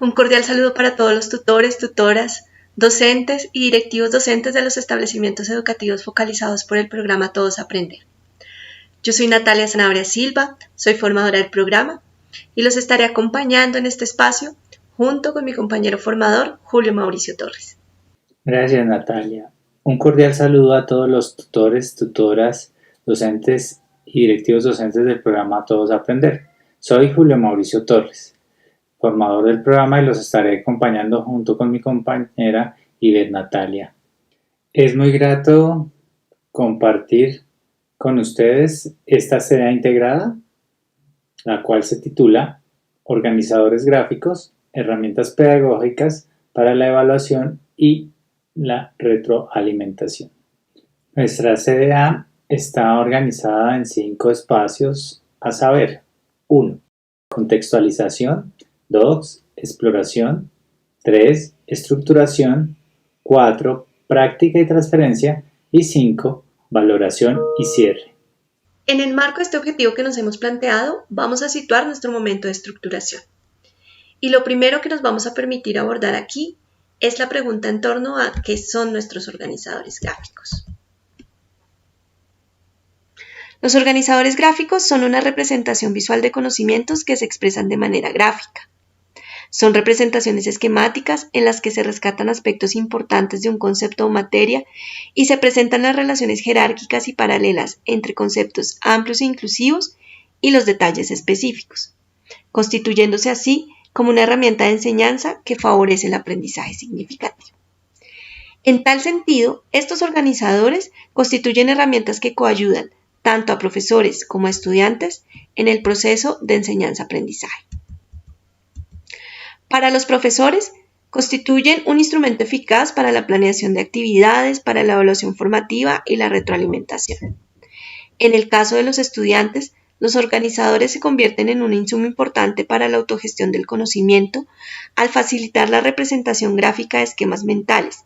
Un cordial saludo para todos los tutores, tutoras, docentes y directivos docentes de los establecimientos educativos focalizados por el programa Todos Aprender. Yo soy Natalia Sanabria Silva, soy formadora del programa y los estaré acompañando en este espacio junto con mi compañero formador Julio Mauricio Torres. Gracias, Natalia. Un cordial saludo a todos los tutores, tutoras, docentes y directivos docentes del programa Todos Aprender. Soy Julio Mauricio Torres, formador del programa, y los estaré acompañando junto con mi compañera Ivette Natalia. Es muy grato compartir con ustedes esta serie integrada, la cual se titula Organizadores gráficos, herramientas pedagógicas para la evaluación y la retroalimentación. Nuestra CDA está organizada en 5 espacios, a saber: 1. Contextualización. 2. Exploración. 3. Estructuración. 4. Práctica y transferencia. Y 5. Valoración y cierre. En el marco de este objetivo que nos hemos planteado, vamos a situar nuestro momento de estructuración. Y lo primero que nos vamos a permitir abordar aquí es la pregunta en torno a qué son nuestros organizadores gráficos. Los organizadores gráficos son una representación visual de conocimientos que se expresan de manera gráfica. Son representaciones esquemáticas en las que se rescatan aspectos importantes de un concepto o materia y se presentan las relaciones jerárquicas y paralelas entre conceptos amplios e inclusivos y los detalles específicos, constituyéndose así como una herramienta de enseñanza que favorece el aprendizaje significativo. En tal sentido, estos organizadores constituyen herramientas que coayudan tanto a profesores como a estudiantes en el proceso de enseñanza-aprendizaje. Para los profesores, constituyen un instrumento eficaz para la planeación de actividades, para la evaluación formativa y la retroalimentación. En el caso de los estudiantes, los organizadores se convierten en un insumo importante para la autogestión del conocimiento al facilitar la representación gráfica de esquemas mentales,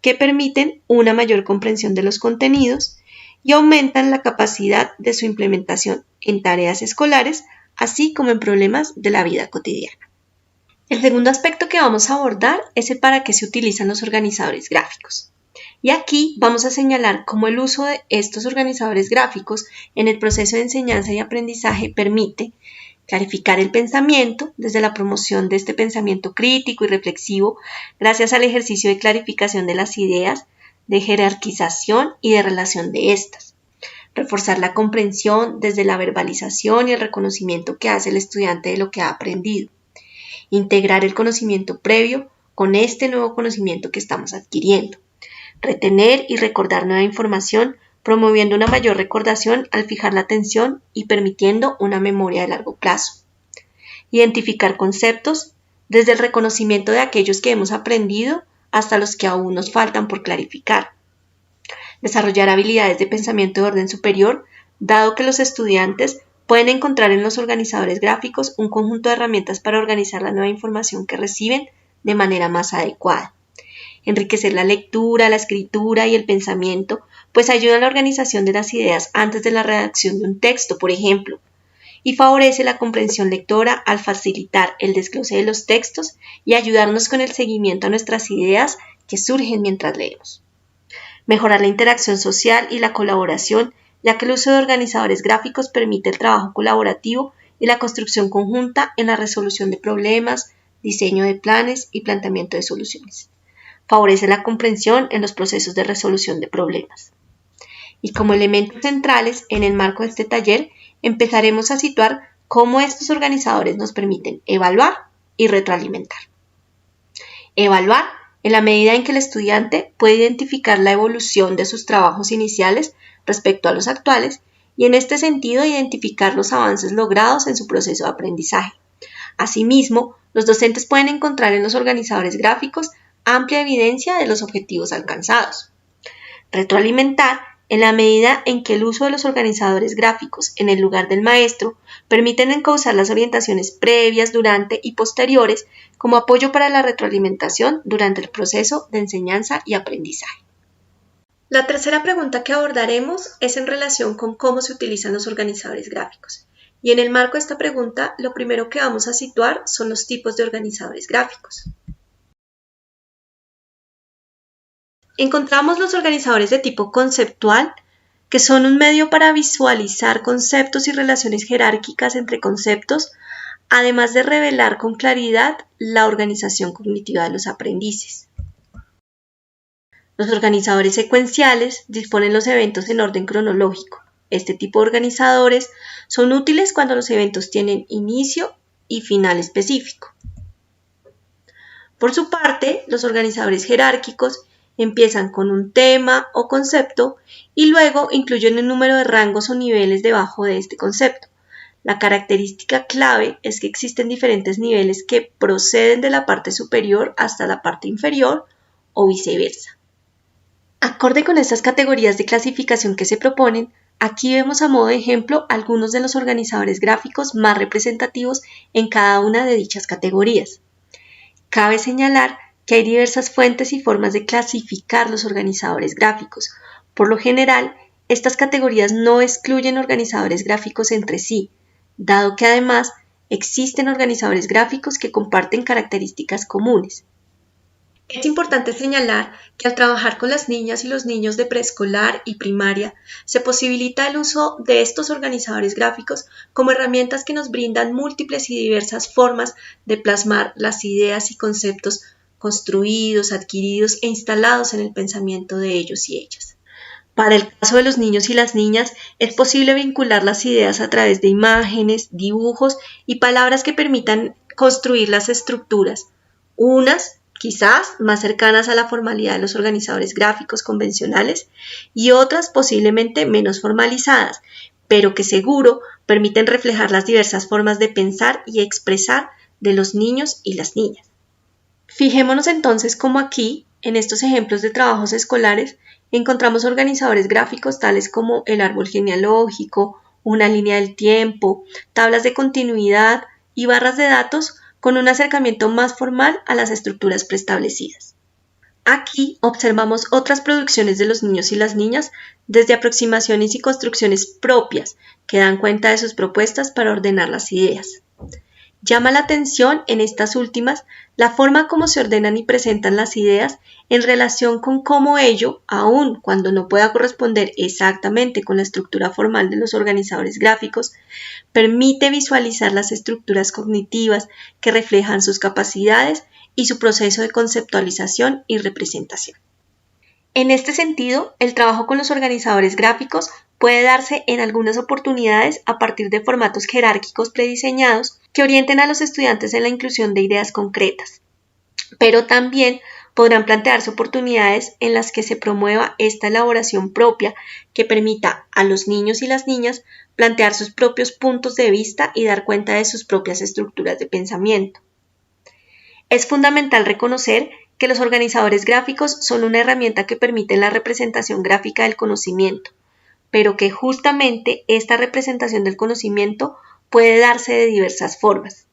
que permiten una mayor comprensión de los contenidos y aumentan la capacidad de su implementación en tareas escolares, así como en problemas de la vida cotidiana. El segundo aspecto que vamos a abordar es el para qué se utilizan los organizadores gráficos. Y aquí vamos a señalar cómo el uso de estos organizadores gráficos en el proceso de enseñanza y aprendizaje permite clarificar el pensamiento desde la promoción de este pensamiento crítico y reflexivo gracias al ejercicio de clarificación de las ideas, de jerarquización y de relación de estas. Reforzar la comprensión desde la verbalización y el reconocimiento que hace el estudiante de lo que ha aprendido. Integrar el conocimiento previo con este nuevo conocimiento que estamos adquiriendo. Retener y recordar nueva información, promoviendo una mayor recordación al fijar la atención y permitiendo una memoria de largo plazo. Identificar conceptos desde el reconocimiento de aquellos que hemos aprendido hasta los que aún nos faltan por clarificar. Desarrollar habilidades de pensamiento de orden superior, dado que los estudiantes pueden encontrar en los organizadores gráficos un conjunto de herramientas para organizar la nueva información que reciben de manera más adecuada. Enriquecer la lectura, la escritura y el pensamiento, pues ayuda a la organización de las ideas antes de la redacción de un texto, por ejemplo, y favorece la comprensión lectora al facilitar el desglose de los textos y ayudarnos con el seguimiento a nuestras ideas que surgen mientras leemos. Mejorar la interacción social y la colaboración, ya que el uso de organizadores gráficos permite el trabajo colaborativo y la construcción conjunta en la resolución de problemas, diseño de planes y planteamiento de soluciones. Favorece la comprensión en los procesos de resolución de problemas. Y como elementos centrales en el marco de este taller, empezaremos a situar cómo estos organizadores nos permiten evaluar y retroalimentar. Evaluar en la medida en que el estudiante puede identificar la evolución de sus trabajos iniciales respecto a los actuales y en este sentido identificar los avances logrados en su proceso de aprendizaje. Asimismo, los docentes pueden encontrar en los organizadores gráficos amplia evidencia de los objetivos alcanzados. Retroalimentar en la medida en que el uso de los organizadores gráficos en el lugar del maestro permiten encauzar las orientaciones previas, durante y posteriores como apoyo para la retroalimentación durante el proceso de enseñanza y aprendizaje. La tercera pregunta que abordaremos es en relación con cómo se utilizan los organizadores gráficos Y en el marco de esta pregunta, lo primero que vamos a situar son los tipos de organizadores gráficos. Encontramos los organizadores de tipo conceptual, que son un medio para visualizar conceptos y relaciones jerárquicas entre conceptos, además de revelar con claridad la organización cognitiva de los aprendices. Los organizadores secuenciales disponen los eventos en orden cronológico. Este tipo de organizadores son útiles cuando los eventos tienen inicio y final específico. Por su parte, los organizadores jerárquicos empiezan con un tema o concepto y luego incluyen un número de rangos o niveles debajo de este concepto. La característica clave es que existen diferentes niveles que proceden de la parte superior hasta la parte inferior o viceversa. Acorde con estas categorías de clasificación que se proponen, aquí vemos a modo de ejemplo algunos de los organizadores gráficos más representativos en cada una de dichas categorías. Cabe señalar que hay diversas fuentes y formas de clasificar los organizadores gráficos. Por lo general, estas categorías no excluyen organizadores gráficos entre sí, dado que además existen organizadores gráficos que comparten características comunes. Es importante señalar que al trabajar con las niñas y los niños de preescolar y primaria, se posibilita el uso de estos organizadores gráficos como herramientas que nos brindan múltiples y diversas formas de plasmar las ideas y conceptos construidos, adquiridos e instalados en el pensamiento de ellos y ellas. Para el caso de los niños y las niñas, es posible vincular las ideas a través de imágenes, dibujos y palabras que permitan construir las estructuras, unas quizás más cercanas a la formalidad de los organizadores gráficos convencionales y otras posiblemente menos formalizadas, pero que seguro permiten reflejar las diversas formas de pensar y expresar de los niños y las niñas. Fijémonos entonces cómo aquí, en estos ejemplos de trabajos escolares, encontramos organizadores gráficos tales como el árbol genealógico, una línea del tiempo, tablas de continuidad y barras de datos con un acercamiento más formal a las estructuras preestablecidas. Aquí observamos otras producciones de los niños y las niñas desde aproximaciones y construcciones propias que dan cuenta de sus propuestas para ordenar las ideas. Llama la atención en estas últimas la forma como se ordenan y presentan las ideas en relación con cómo ello, aun cuando no pueda corresponder exactamente con la estructura formal de los organizadores gráficos, permite visualizar las estructuras cognitivas que reflejan sus capacidades y su proceso de conceptualización y representación. En este sentido, el trabajo con los organizadores gráficos puede darse en algunas oportunidades a partir de formatos jerárquicos prediseñados que orienten a los estudiantes en la inclusión de ideas concretas, pero también podrán plantearse oportunidades en las que se promueva esta elaboración propia que permita a los niños y las niñas plantear sus propios puntos de vista y dar cuenta de sus propias estructuras de pensamiento. Es fundamental reconocer que los organizadores gráficos son una herramienta que permite la representación gráfica del conocimiento, pero que justamente esta representación del conocimiento puede darse de diversas formas.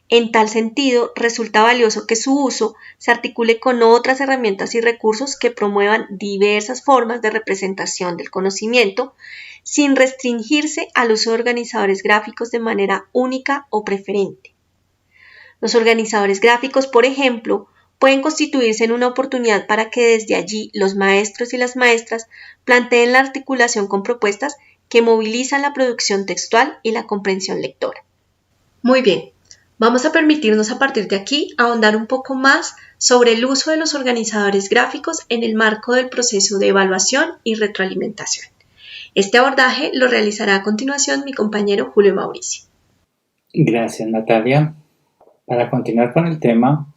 En tal sentido, resulta valioso que su uso se articule con otras herramientas y recursos que promuevan diversas formas de representación del conocimiento, sin restringirse al uso de organizadores gráficos de manera única o preferente. Los organizadores gráficos, por ejemplo, pueden constituirse en una oportunidad para que desde allí los maestros y las maestras planteen la articulación con propuestas que movilizan la producción textual y la comprensión lectora. Muy bien, vamos a permitirnos a partir de aquí ahondar un poco más sobre el uso de los organizadores gráficos en el marco del proceso de evaluación y retroalimentación. Este abordaje lo realizará a continuación mi compañero Julio Mauricio. Gracias, Natalia. Para continuar con el tema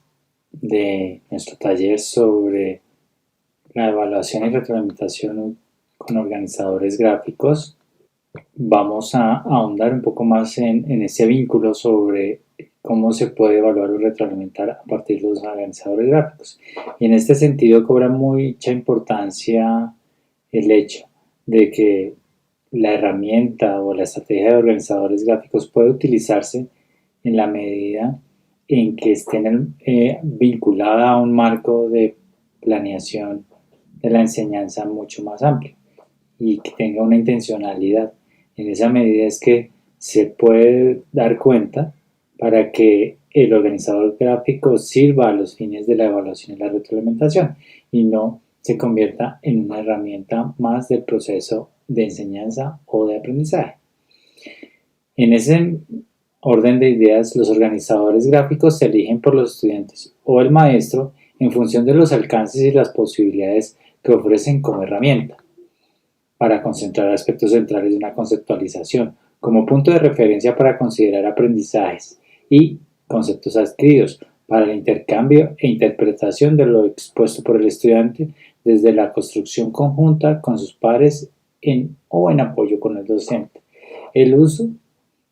de nuestro taller sobre la evaluación y retroalimentación con organizadores gráficos, vamos a ahondar un poco más en ese vínculo sobre cómo se puede evaluar o retroalimentar a partir de los organizadores gráficos. Y en este sentido cobra mucha importancia el hecho de que la herramienta o la estrategia de organizadores gráficos puede utilizarse en la medida en que estén vinculada a un marco de planeación de la enseñanza mucho más amplio y que tenga una intencionalidad. En esa medida es que se puede dar cuenta para que el organizador gráfico sirva a los fines de la evaluación y la retroalimentación y no se convierta en una herramienta más del proceso de enseñanza o de aprendizaje. En ese orden de ideas, los organizadores gráficos se eligen por los estudiantes o el maestro en función de los alcances y las posibilidades que ofrecen como herramienta para concentrar aspectos centrales de una conceptualización como punto de referencia para considerar aprendizajes y conceptos adquiridos para el intercambio e interpretación de lo expuesto por el estudiante desde la construcción conjunta con sus pares o en apoyo con el docente. El uso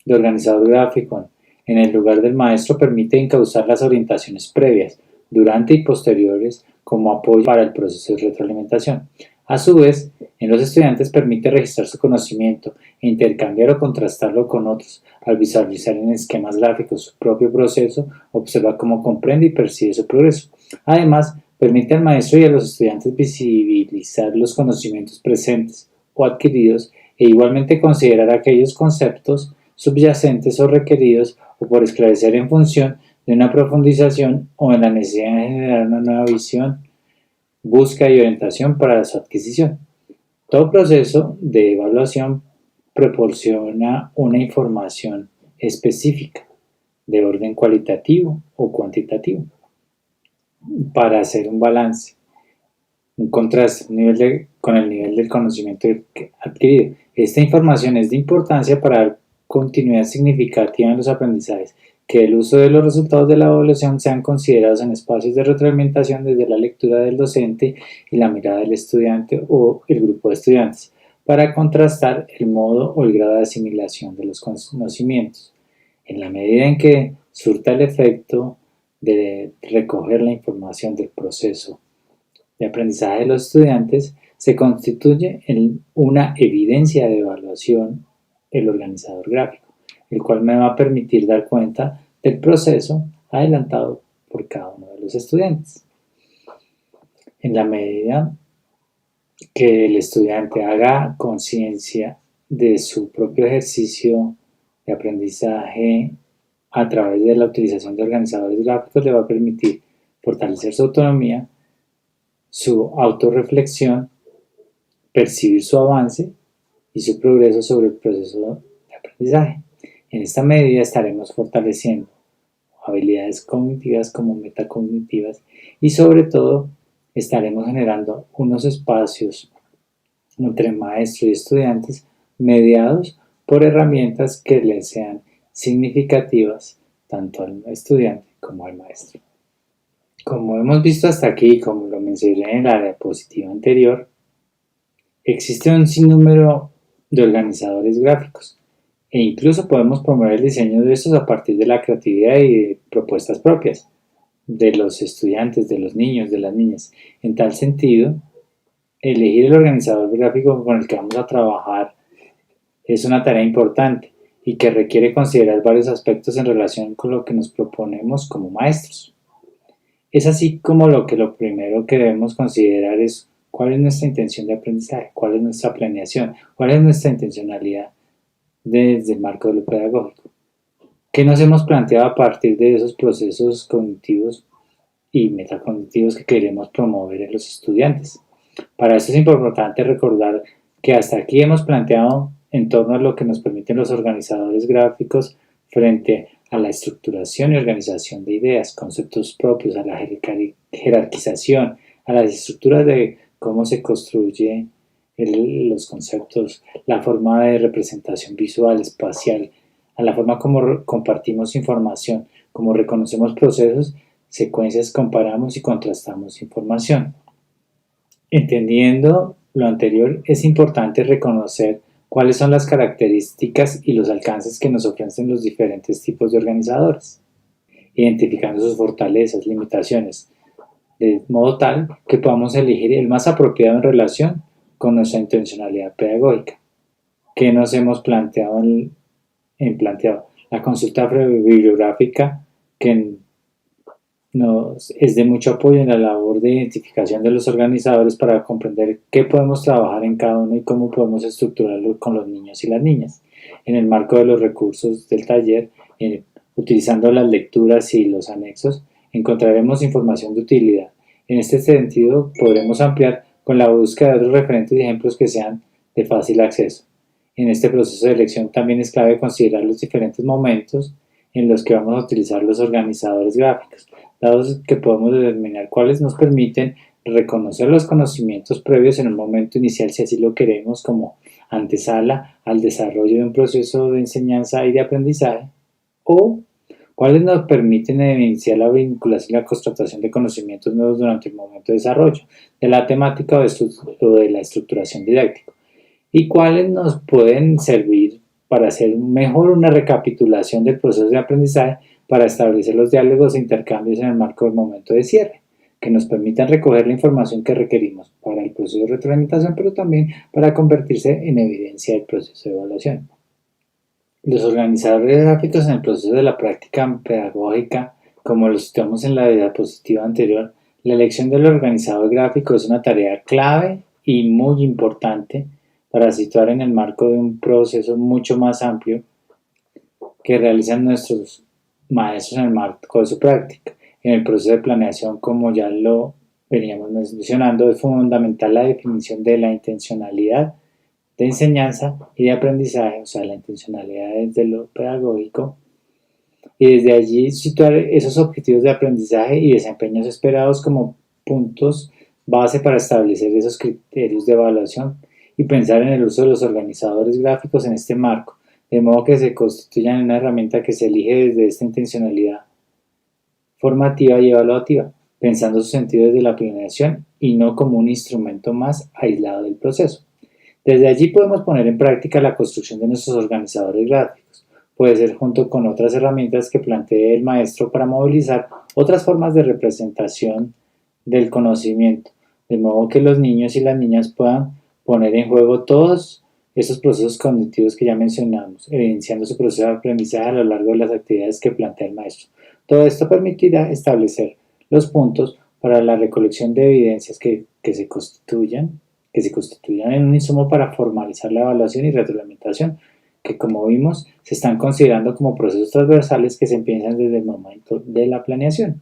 de organizador gráfico en el lugar del maestro permite encauzar las orientaciones previas, durante y posteriores como apoyo para el proceso de retroalimentación. A su vez, en los estudiantes permite registrar su conocimiento e intercambiar o contrastarlo con otros. Al visualizar en esquemas gráficos su propio proceso, observa cómo comprende y percibe su progreso. Además, permite al maestro y a los estudiantes visibilizar los conocimientos presentes o adquiridos e igualmente considerar aquellos conceptos subyacentes o requeridos o por esclarecer en función de una profundización o en la necesidad de generar una nueva visión, búsqueda y orientación para su adquisición. Todo proceso de evaluación proporciona una información específica de orden cualitativo o cuantitativo para hacer un balance, un contraste con el nivel del conocimiento adquirido. Esta información es de importancia para dar continuidad significativa en los aprendizajes, que el uso de los resultados de la evaluación sean considerados en espacios de retroalimentación desde la lectura del docente y la mirada del estudiante o el grupo de estudiantes, para contrastar el modo o el grado de asimilación de los conocimientos. En la medida en que surta el efecto de recoger la información del proceso de aprendizaje de los estudiantes, se constituye en una evidencia de evaluación el organizador gráfico, el cual me va a permitir dar cuenta del proceso adelantado por cada uno de los estudiantes. En la medida que el estudiante haga conciencia de su propio ejercicio de aprendizaje a través de la utilización de organizadores gráficos, le va a permitir fortalecer su autonomía, su autorreflexión, percibir su avance y su progreso sobre el proceso de aprendizaje. En esta medida estaremos fortaleciendo habilidades cognitivas como metacognitivas y sobre todo estaremos generando unos espacios entre maestro y estudiantes mediados por herramientas que les sean significativas tanto al estudiante como al maestro. Como hemos visto hasta aquí, como lo mencioné en la diapositiva anterior, existe un sinnúmero de organizadores gráficos e incluso podemos promover el diseño de estos a partir de la creatividad y de propuestas propias de los estudiantes, de los niños, de las niñas. En tal sentido, elegir el organizador gráfico con el que vamos a trabajar es una tarea importante y que requiere considerar varios aspectos en relación con lo que nos proponemos como maestros. Es así como lo primero que debemos considerar es cuál es nuestra intención de aprendizaje, cuál es nuestra planeación, cuál es nuestra intencionalidad desde el marco de lo pedagógico. ¿Qué nos hemos planteado a partir de esos procesos cognitivos y metacognitivos que queremos promover en los estudiantes? Para esto es importante recordar que hasta aquí hemos planteado en torno a lo que nos permiten los organizadores gráficos frente a la estructuración y organización de ideas, conceptos propios, a la jerarquización, a las estructuras de cómo se construye los conceptos, la forma de representación visual, espacial, a la forma como compartimos información, como reconocemos procesos, secuencias, comparamos y contrastamos información. Entendiendo lo anterior, es importante reconocer cuáles son las características y los alcances que nos ofrecen los diferentes tipos de organizadores, identificando sus fortalezas, limitaciones, de modo tal que podamos elegir el más apropiado en relación con nuestra intencionalidad pedagógica. ¿Qué nos hemos planteado planteado? La consulta bibliográfica, que nos es de mucho apoyo en la labor de identificación de los organizadores para comprender qué podemos trabajar en cada uno y cómo podemos estructurarlo con los niños y las niñas. en el marco de los recursos del taller, utilizando las lecturas y los anexos, encontraremos información de utilidad. En este sentido, podremos ampliar con la búsqueda de otros referentes y ejemplos que sean de fácil acceso. En este proceso de elección también es clave considerar los diferentes momentos en los que vamos a utilizar los organizadores gráficos, dado que podemos determinar cuáles nos permiten reconocer los conocimientos previos en un momento inicial, si así lo queremos, como antesala al desarrollo de un proceso de enseñanza y de aprendizaje, o cuáles nos permiten evidenciar la vinculación y la constatación de conocimientos nuevos durante el momento de desarrollo de la temática o de la estructuración didáctica, y cuáles nos pueden servir para hacer mejor una recapitulación del proceso de aprendizaje, para establecer los diálogos e intercambios en el marco del momento de cierre, que nos permitan recoger la información que requerimos para el proceso de retroalimentación, pero también para convertirse en evidencia del proceso de evaluación. Los organizadores gráficos en el proceso de la práctica pedagógica, como lo citamos en la diapositiva anterior, la elección del organizador gráfico es una tarea clave y muy importante para situar en el marco de un proceso mucho más amplio que realizan nuestros maestros en el marco de su práctica. En el proceso de planeación, como ya lo veníamos mencionando, es fundamental la definición de la intencionalidad de enseñanza y de aprendizaje, o sea, la intencionalidad desde lo pedagógico, y desde allí situar esos objetivos de aprendizaje y desempeños esperados como puntos base para establecer esos criterios de evaluación, y pensar en el uso de los organizadores gráficos en este marco, de modo que se constituyan en una herramienta que se elige desde esta intencionalidad formativa y evaluativa, pensando su sentido desde la planeación y no como un instrumento más aislado del proceso. Desde allí podemos poner en práctica la construcción de nuestros organizadores gráficos. Puede ser junto con otras herramientas que plantee el maestro para movilizar otras formas de representación del conocimiento, de modo que los niños y las niñas puedan poner en juego todos esos procesos cognitivos que ya mencionamos, evidenciando su proceso de aprendizaje a lo largo de las actividades que plantea el maestro. Todo esto permitirá establecer los puntos para la recolección de evidencias que se constituyan en un insumo para formalizar la evaluación y retroalimentación, que, como vimos, se están considerando como procesos transversales que se empiezan desde el momento de la planeación.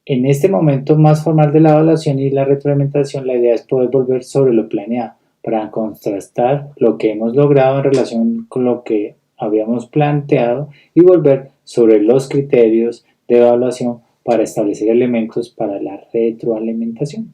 En este momento más formal de la evaluación y la retroalimentación, la idea es poder volver sobre lo planeado para contrastar lo que hemos logrado en relación con lo que habíamos planteado y volver sobre los criterios de evaluación para establecer elementos para la retroalimentación.